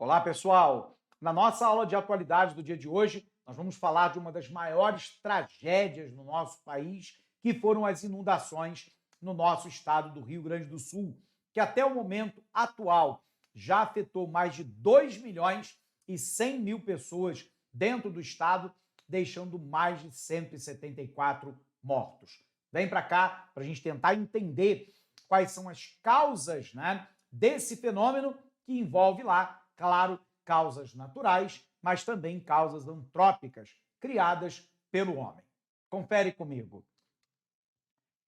Olá, pessoal! Na nossa aula de atualidade do dia de hoje, nós vamos falar de uma das maiores tragédias no nosso país, que foram as inundações no nosso estado do Rio Grande do Sul, que até o momento atual já afetou mais de 2 milhões e 100 mil pessoas dentro do estado, deixando mais de 174 mortos. Vem para cá para a gente tentar entender quais são as causas, desse fenômeno que envolve lá, claro, causas naturais, mas também causas antrópicas criadas pelo homem. Confere comigo.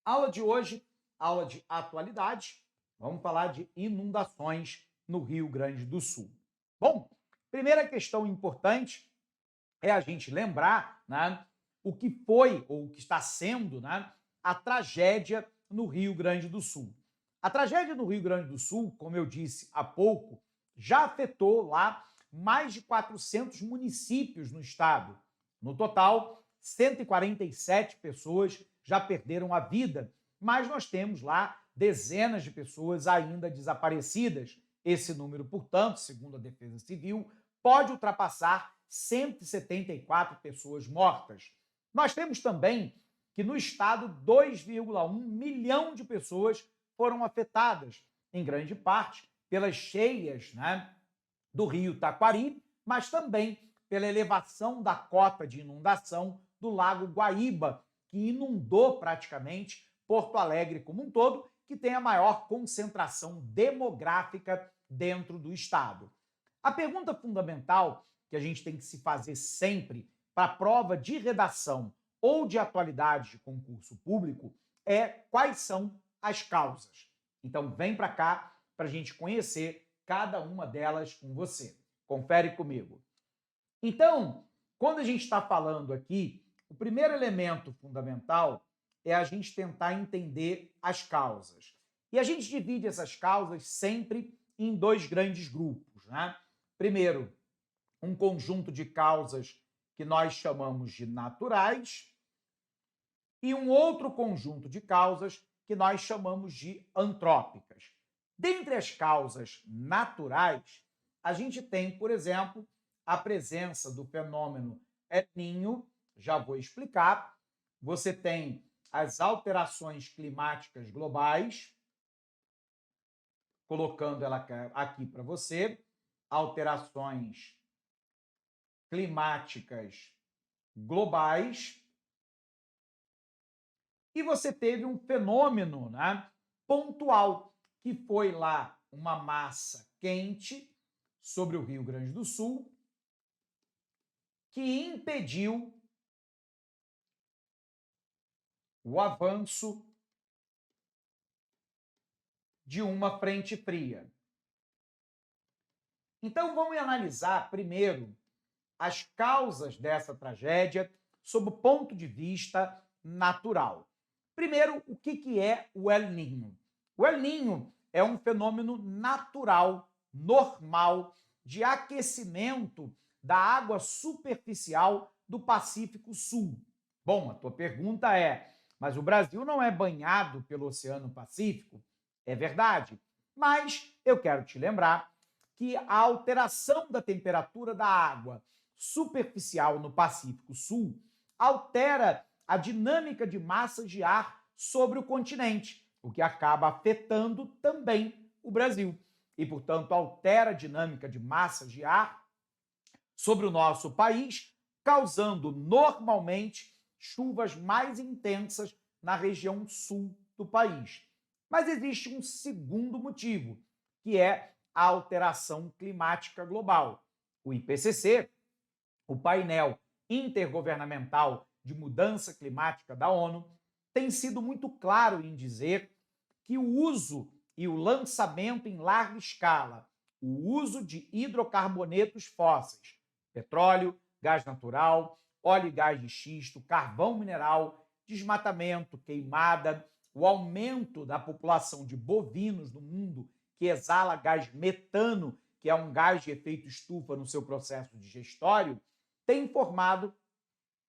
Aula de hoje, aula de atualidade, vamos falar de inundações no Rio Grande do Sul. Bom, primeira questão importante é a gente lembrar, o que foi ou o que está sendo, a tragédia no Rio Grande do Sul. A tragédia no Rio Grande do Sul, como eu disse há pouco, já afetou lá mais de 400 municípios no estado. No total, 147 pessoas já perderam a vida, mas nós temos lá dezenas de pessoas ainda desaparecidas. Esse número, portanto, segundo a Defesa Civil, pode ultrapassar 174 pessoas mortas. Nós temos também que no estado 2,1 milhão de pessoas foram afetadas, em grande parte pelas cheias do rio Taquari, mas também pela elevação da cota de inundação do Lago Guaíba, que inundou praticamente Porto Alegre como um todo, que tem a maior concentração demográfica dentro do estado. A pergunta fundamental que a gente tem que se fazer sempre para a prova de redação ou de atualidade de concurso público é quais são as causas. Então vem para cá para a gente conhecer cada uma delas com você. Confere comigo. Então, quando a gente está falando aqui, o primeiro elemento fundamental é a gente tentar entender as causas. E a gente divide essas causas sempre em dois grandes grupos. Primeiro, um conjunto de causas que nós chamamos de naturais e um outro conjunto de causas que nós chamamos de antrópicas. Dentre as causas naturais, a gente tem, por exemplo, a presença do fenômeno El Niño, já vou explicar. Você tem as alterações climáticas globais, colocando ela aqui para você, alterações climáticas globais, e você teve um fenômeno pontual, que foi lá uma massa quente sobre o Rio Grande do Sul, que impediu o avanço de uma frente fria. Então vamos analisar primeiro as causas dessa tragédia sob o ponto de vista natural. Primeiro, o que é o El Niño? O El Niño é um fenômeno natural, normal, de aquecimento da água superficial do Pacífico Sul. Bom, a tua pergunta é, mas o Brasil não é banhado pelo Oceano Pacífico? É verdade, mas eu quero te lembrar que a alteração da temperatura da água superficial no Pacífico Sul altera a dinâmica de massas de ar sobre o continente, o que acaba afetando também o Brasil. E, portanto, altera a dinâmica de massas de ar sobre o nosso país, causando normalmente chuvas mais intensas na região sul do país. Mas existe um segundo motivo, que é a alteração climática global. O IPCC, o painel intergovernamental de mudança climática da ONU, tem sido muito claro em dizer que o uso e o lançamento em larga escala, o uso de hidrocarbonetos fósseis, petróleo, gás natural, óleo e gás de xisto, carvão mineral, desmatamento, queimada, o aumento da população de bovinos no mundo, que exala gás metano, que é um gás de efeito estufa no seu processo digestório, tem formado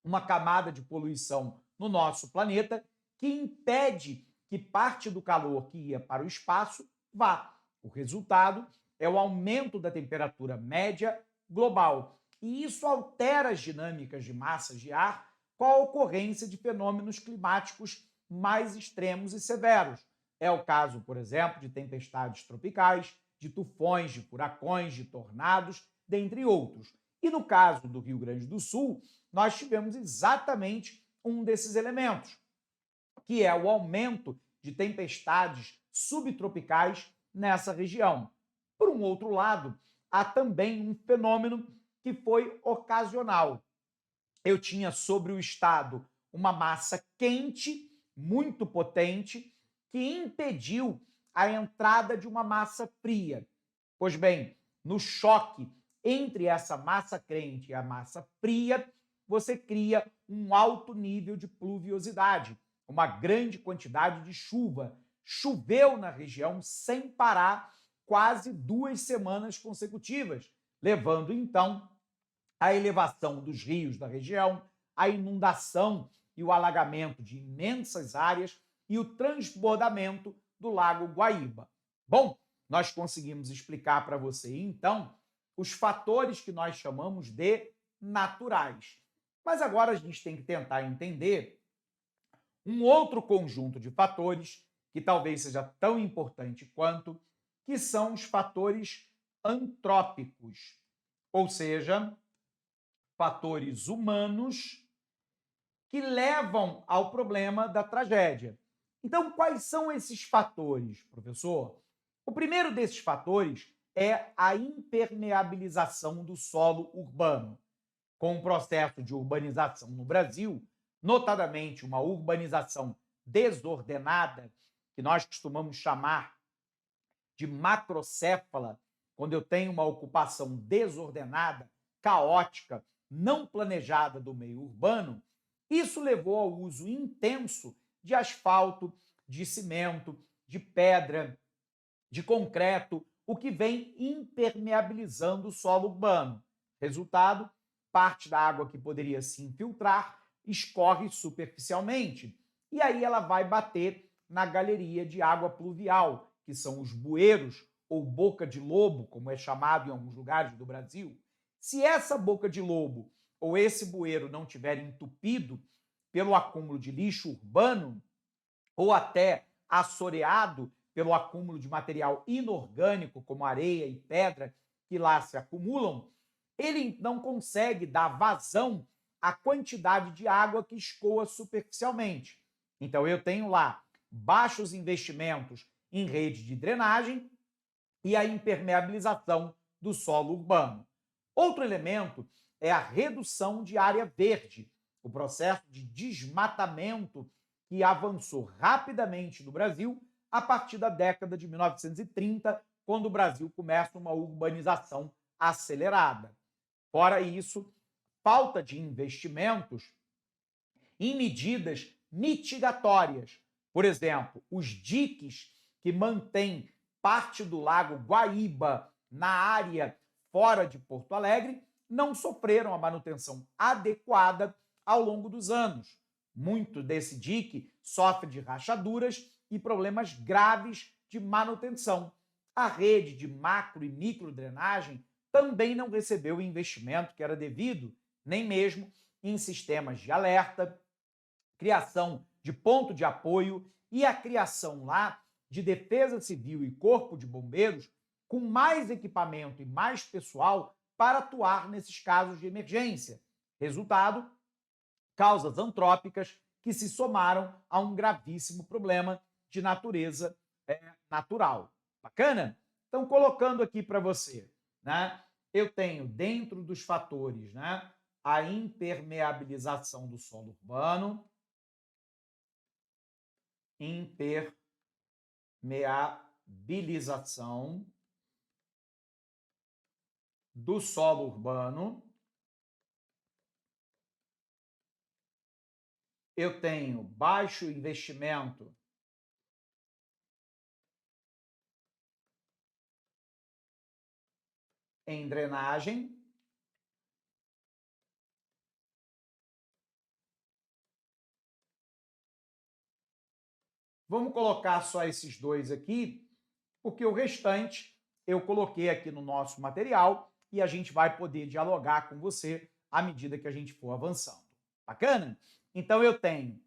uma camada de poluição no nosso planeta que impede que parte do calor que ia para o espaço vá. O resultado é o aumento da temperatura média global. E isso altera as dinâmicas de massas de ar com a ocorrência de fenômenos climáticos mais extremos e severos. É o caso, por exemplo, de tempestades tropicais, de tufões, de furacões, de tornados, dentre outros. E no caso do Rio Grande do Sul, nós tivemos exatamente um desses elementos, que é o aumento de tempestades subtropicais nessa região. Por um outro lado, há também um fenômeno que foi ocasional. Eu tinha sobre o estado uma massa quente, muito potente, que impediu a entrada de uma massa fria. Pois bem, no choque entre essa massa quente e a massa fria, você cria um alto nível de pluviosidade, uma grande quantidade de chuva. Choveu na região sem parar quase 2 semanas consecutivas, levando então à elevação dos rios da região, à inundação e o alagamento de imensas áreas e o transbordamento do Lago Guaíba. Bom, nós conseguimos explicar para você, então, os fatores que nós chamamos de naturais. Mas agora a gente tem que tentar entender um outro conjunto de fatores, que talvez seja tão importante quanto, que são os fatores antrópicos, ou seja, fatores humanos que levam ao problema da tragédia. Então, quais são esses fatores, professor? O primeiro desses fatores é a impermeabilização do solo urbano. Com o processo de urbanização no Brasil, notadamente uma urbanização desordenada, que nós costumamos chamar de macrocéfala, quando eu tenho uma ocupação desordenada, caótica, não planejada do meio urbano, isso levou ao uso intenso de asfalto, de cimento, de pedra, de concreto, o que vem impermeabilizando o solo urbano. Resultado, parte da água que poderia se infiltrar escorre superficialmente. E aí ela vai bater na galeria de água pluvial, que são os bueiros, ou boca de lobo, como é chamado em alguns lugares do Brasil. Se essa boca de lobo ou esse bueiro não tiver entupido pelo acúmulo de lixo urbano, ou até assoreado pelo acúmulo de material inorgânico, como areia e pedra, que lá se acumulam, ele não consegue dar vazão à quantidade de água que escoa superficialmente. Então, eu tenho lá baixos investimentos em rede de drenagem e a impermeabilização do solo urbano. Outro elemento é a redução de área verde, o processo de desmatamento que avançou rapidamente no Brasil a partir da década de 1930, quando o Brasil começa uma urbanização acelerada. Fora isso, falta de investimentos em medidas mitigatórias. Por exemplo, os diques que mantêm parte do Lago Guaíba na área fora de Porto Alegre não sofreram a manutenção adequada ao longo dos anos. Muito desse dique sofre de rachaduras e problemas graves de manutenção. A rede de macro e micro drenagem também não recebeu o investimento que era devido, nem mesmo em sistemas de alerta, criação de ponto de apoio e a criação lá de defesa civil e corpo de bombeiros com mais equipamento e mais pessoal para atuar nesses casos de emergência. Resultado, causas antrópicas que se somaram a um gravíssimo problema de natureza natural. Bacana? Então, colocando aqui para você, né? Eu tenho dentro dos fatores, né, a impermeabilização do solo urbano, impermeabilização do solo urbano. Eu tenho baixo investimento em drenagem. Vamos colocar só esses dois aqui, porque o restante eu coloquei aqui no nosso material e a gente vai poder dialogar com você à medida que a gente for avançando. Bacana? Então eu tenho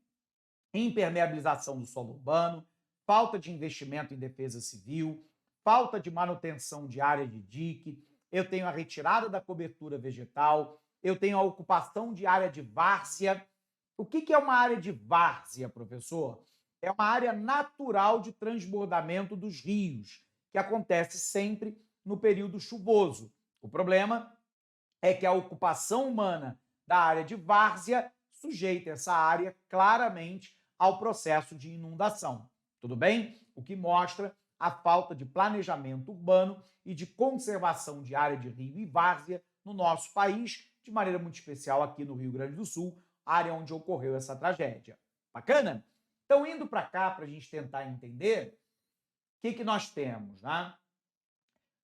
impermeabilização do solo urbano, falta de investimento em defesa civil, falta de manutenção de área de dique, eu tenho a retirada da cobertura vegetal, eu tenho a ocupação de área de várzea. O que é uma área de várzea, professor? É uma área natural de transbordamento dos rios, que acontece sempre no período chuvoso. O problema é que a ocupação humana da área de várzea sujeita essa área claramente ao processo de inundação. Tudo bem? O que mostra a falta de planejamento urbano e de conservação de área de rio e várzea no nosso país, de maneira muito especial aqui no Rio Grande do Sul, área onde ocorreu essa tragédia. Bacana? Então, indo para cá, para a gente tentar entender, o que nós temos, né?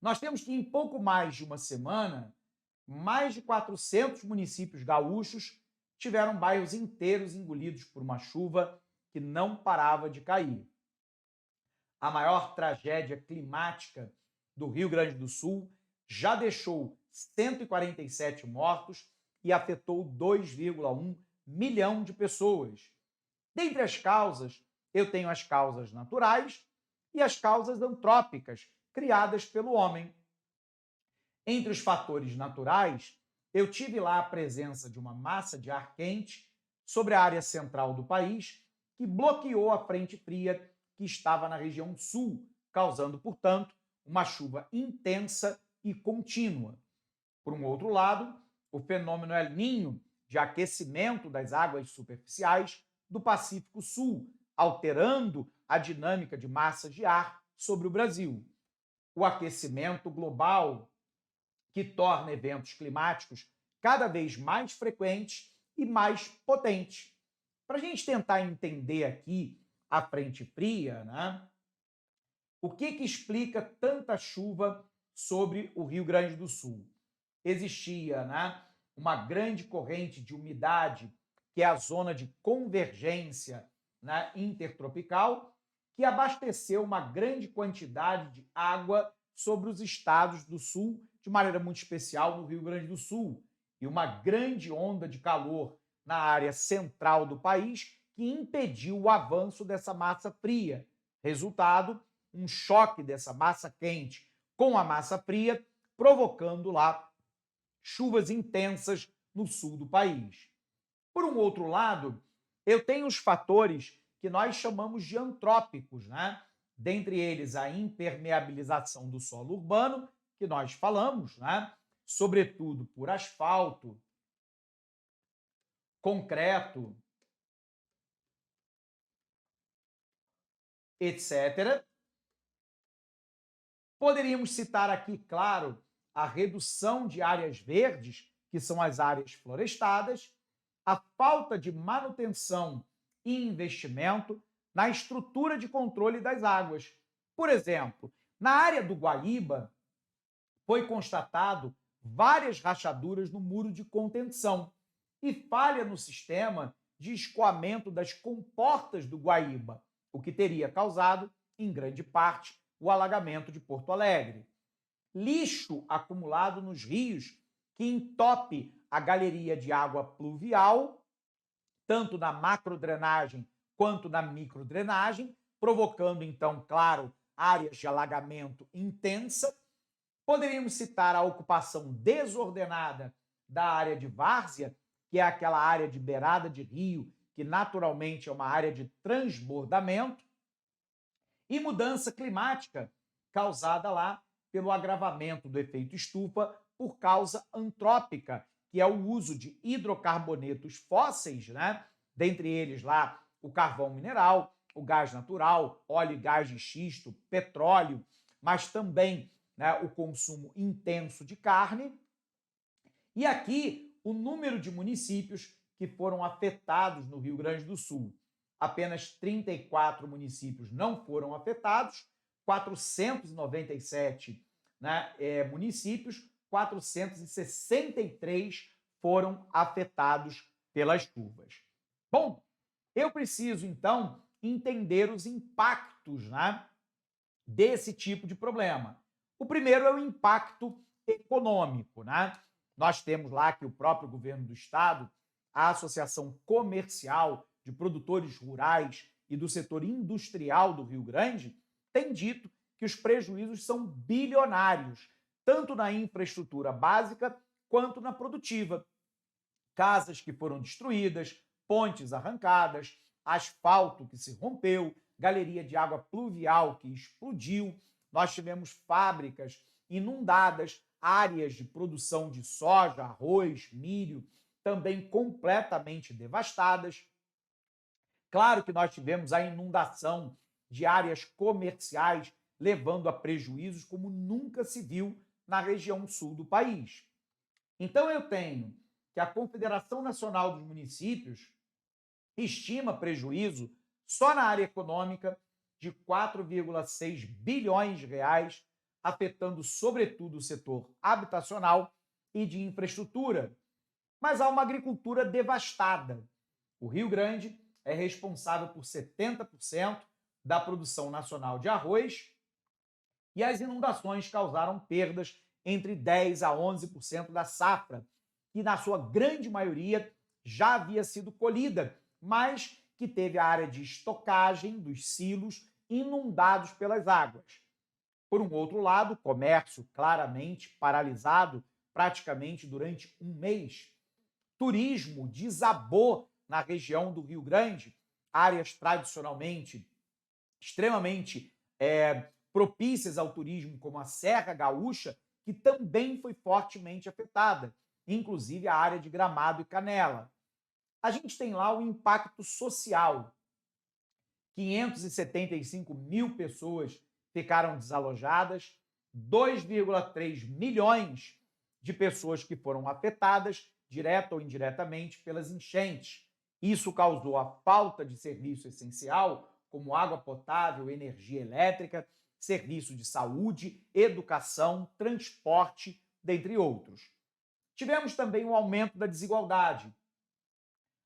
Nós temos que, em pouco mais de uma semana, mais de 400 municípios gaúchos tiveram bairros inteiros engolidos por uma chuva que não parava de cair. A maior tragédia climática do Rio Grande do Sul já deixou 147 mortos e afetou 2,1 milhão de pessoas. Dentre as causas, eu tenho as causas naturais e as causas antrópicas, criadas pelo homem. Entre os fatores naturais, eu tive lá a presença de uma massa de ar quente sobre a área central do país, que bloqueou a frente fria que estava na região sul, causando, portanto, uma chuva intensa e contínua. Por um outro lado, o fenômeno El Niño, de aquecimento das águas superficiais do Pacífico Sul, alterando a dinâmica de massas de ar sobre o Brasil. O aquecimento global, que torna eventos climáticos cada vez mais frequentes e mais potentes. Para a gente tentar entender aqui a frente fria, né? O que explica tanta chuva sobre o Rio Grande do Sul? Existia, né, uma grande corrente de umidade, que é a zona de convergência, né, intertropical, que abasteceu uma grande quantidade de água sobre os estados do sul, de maneira muito especial no Rio Grande do Sul, e uma grande onda de calor na área central do país que impediu o avanço dessa massa fria. Resultado, um choque dessa massa quente com a massa fria, provocando lá chuvas intensas no sul do país. Por um outro lado, eu tenho os fatores que nós chamamos de antrópicos, né? Dentre eles, a impermeabilização do solo urbano, que nós falamos, né? Sobretudo por asfalto, concreto, etc. Poderíamos citar aqui, claro, a redução de áreas verdes, que são as áreas florestadas, a falta de manutenção e investimento na estrutura de controle das águas. Por exemplo, na área do Guaíba, foi constatado várias rachaduras no muro de contenção e falha no sistema de escoamento das comportas do Guaíba, o que teria causado, em grande parte, o alagamento de Porto Alegre. Lixo acumulado nos rios, que entope a galeria de água pluvial, tanto na macrodrenagem quanto na microdrenagem, provocando, então, claro, áreas de alagamento intensa. Poderíamos citar a ocupação desordenada da área de várzea, que é aquela área de beirada de rio, que naturalmente é uma área de transbordamento, e mudança climática, causada lá pelo agravamento do efeito estufa por causa antrópica, que é o uso de hidrocarbonetos fósseis, né? Dentre eles lá o carvão mineral, o gás natural, óleo e gás de xisto, petróleo, mas também, né, o consumo intenso de carne. E aqui o número de municípios que foram afetados no Rio Grande do Sul. Apenas 34 municípios não foram afetados, 497, né, municípios, 463 foram afetados pelas chuvas. Bom, eu preciso, então, entender os impactos, né, desse tipo de problema. O primeiro é o impacto econômico, né? Nós temos lá que o próprio governo do estado, a Associação Comercial de Produtores Rurais e do Setor Industrial do Rio Grande, tem dito que os prejuízos são bilionários, tanto na infraestrutura básica quanto na produtiva. Casas que foram destruídas, pontes arrancadas, asfalto que se rompeu, galeria de água pluvial que explodiu. Nós tivemos fábricas inundadas, áreas de produção de soja, arroz, milho também completamente devastadas. Claro que nós tivemos a inundação de áreas comerciais, levando a prejuízos como nunca se viu na região sul do país. Então eu tenho que a Confederação Nacional dos Municípios estima prejuízo só na área econômica de 4,6 bilhões de reais, afetando sobretudo o setor habitacional e de infraestrutura. Mas há uma agricultura devastada. O Rio Grande é responsável por 70% da produção nacional de arroz e as inundações causaram perdas entre 10% a 11% da safra, que na sua grande maioria já havia sido colhida, mas que teve a área de estocagem dos silos inundados pelas águas. Por um outro lado, o comércio claramente paralisado praticamente durante um mês. Turismo desabou na região do Rio Grande, áreas tradicionalmente extremamente propícias ao turismo, como a Serra Gaúcha, que também foi fortemente afetada, inclusive a área de Gramado e Canela. A gente tem lá o impacto social. 575 mil pessoas ficaram desalojadas, 2,3 milhões de pessoas que foram afetadas, direta ou indiretamente, pelas enchentes. Isso causou a falta de serviço essencial, como água potável, energia elétrica, serviço de saúde, educação, transporte, dentre outros. Tivemos também um aumento da desigualdade.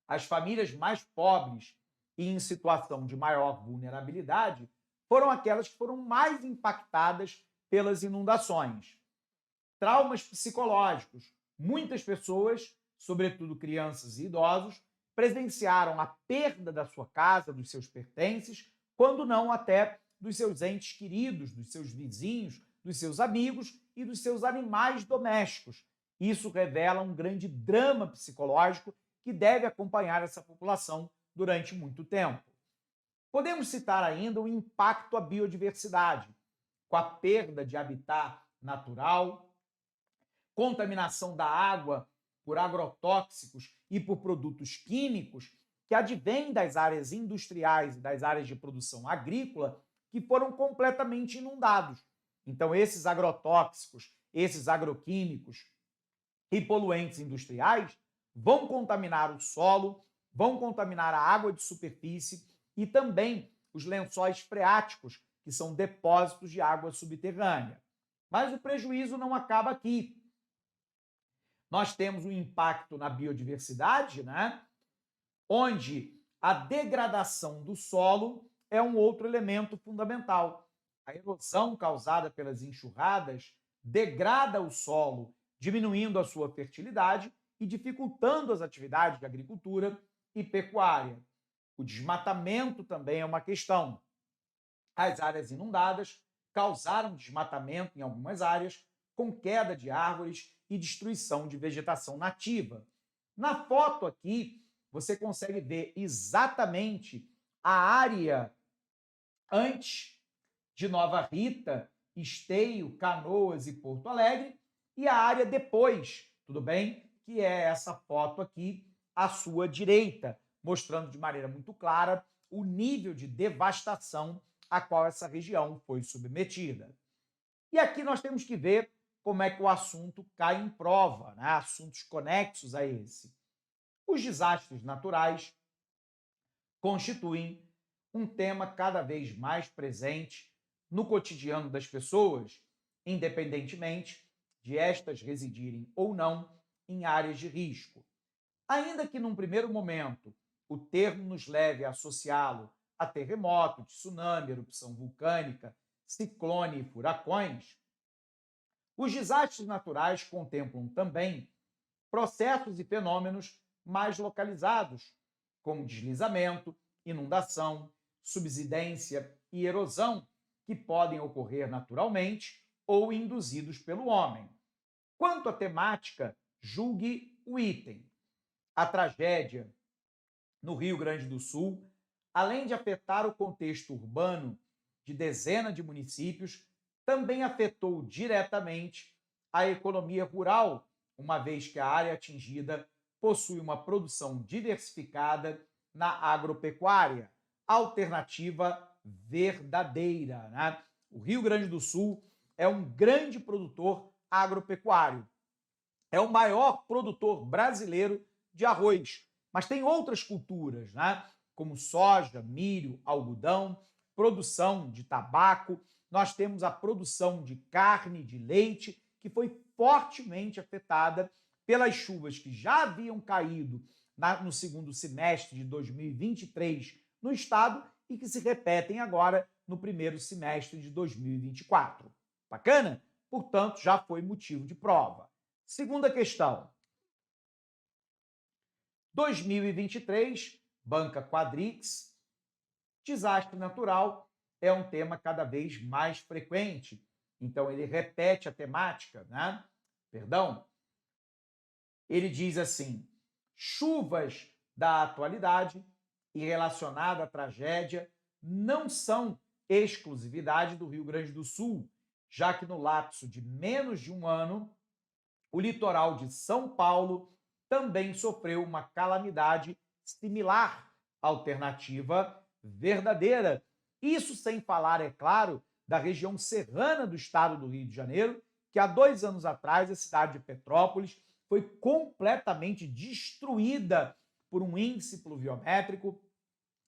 As famílias mais pobres e em situação de maior vulnerabilidade foram aquelas que foram mais impactadas pelas inundações. Traumas psicológicos. Muitas pessoas, sobretudo crianças e idosos, presenciaram a perda da sua casa, dos seus pertences, quando não até dos seus entes queridos, dos seus vizinhos, dos seus amigos e dos seus animais domésticos. Isso revela um grande drama psicológico que deve acompanhar essa população durante muito tempo. Podemos citar ainda o impacto à biodiversidade, com a perda de habitat natural, contaminação da água por agrotóxicos e por produtos químicos que advêm das áreas industriais e das áreas de produção agrícola que foram completamente inundados. Então, esses agrotóxicos, esses agroquímicos e poluentes industriais vão contaminar o solo, vão contaminar a água de superfície e também os lençóis freáticos, que são depósitos de água subterrânea. Mas o prejuízo não acaba aqui. Nós temos um impacto na biodiversidade, né? Onde a degradação do solo é um outro elemento fundamental. A erosão causada pelas enxurradas degrada o solo, diminuindo a sua fertilidade e dificultando as atividades de agricultura e pecuária. O desmatamento também é uma questão. As áreas inundadas causaram desmatamento em algumas áreas, com queda de árvores e destruição de vegetação nativa. Na foto aqui, você consegue ver exatamente a área antes de Nova Rita, Esteio, Canoas e Porto Alegre, e a área depois, tudo bem? Que é essa foto aqui à sua direita, mostrando de maneira muito clara o nível de devastação a qual essa região foi submetida. E aqui nós temos que ver como é que o assunto cai em prova, né? Assuntos conexos a esse. Os desastres naturais constituem um tema cada vez mais presente no cotidiano das pessoas, independentemente de estas residirem ou não em áreas de risco. Ainda que num primeiro momento o termo nos leve a associá-lo a terremoto, tsunami, erupção vulcânica, ciclone e furacões, Os desastres naturais contemplam também processos e fenômenos mais localizados, como deslizamento, inundação, subsidência e erosão, que podem ocorrer naturalmente ou induzidos pelo homem. Quanto à temática, julgue o item. A tragédia no Rio Grande do Sul, além de afetar o contexto urbano de dezenas de municípios, também afetou diretamente a economia rural, uma vez que a área atingida possui uma produção diversificada na agropecuária, alternativa verdadeira, né? O Rio Grande do Sul é um grande produtor agropecuário. É o maior produtor brasileiro de arroz, mas tem outras culturas, né? Como soja, milho, algodão, produção de tabaco. Nós temos a produção de carne, de leite, que foi fortemente afetada pelas chuvas que já haviam caído no segundo semestre de 2023 no estado e que se repetem agora no primeiro semestre de 2024. Bacana? Portanto, já foi motivo de prova. Segunda questão. 2023, Banca Quadrix, desastre natural é um tema cada vez mais frequente. Então, ele repete a temática, né? Perdão. Ele diz assim: chuvas da atualidade e relacionada à tragédia não são exclusividade do Rio Grande do Sul, já que no lapso de menos de um ano, o litoral de São Paulo também sofreu uma calamidade similar, alternativa verdadeira. Isso sem falar, é claro, da região serrana do estado do Rio de Janeiro, que há 2 anos atrás a cidade de Petrópolis foi completamente destruída por um índice pluviométrico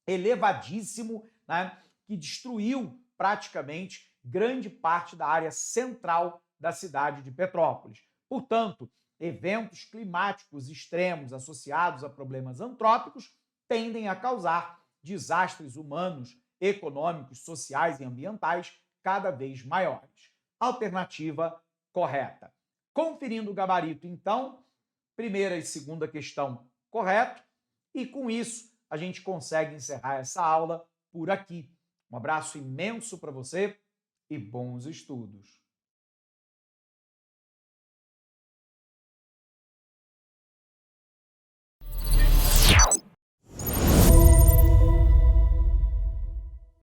elevadíssimo, né, que destruiu praticamente grande parte da área central da cidade de Petrópolis. Portanto, eventos climáticos extremos associados a problemas antrópicos tendem a causar desastres humanos, econômicos, sociais e ambientais cada vez maiores. Alternativa correta. Conferindo o gabarito, então, primeira e segunda questão correto, e com isso a gente consegue encerrar essa aula por aqui. Um abraço imenso para você e bons estudos.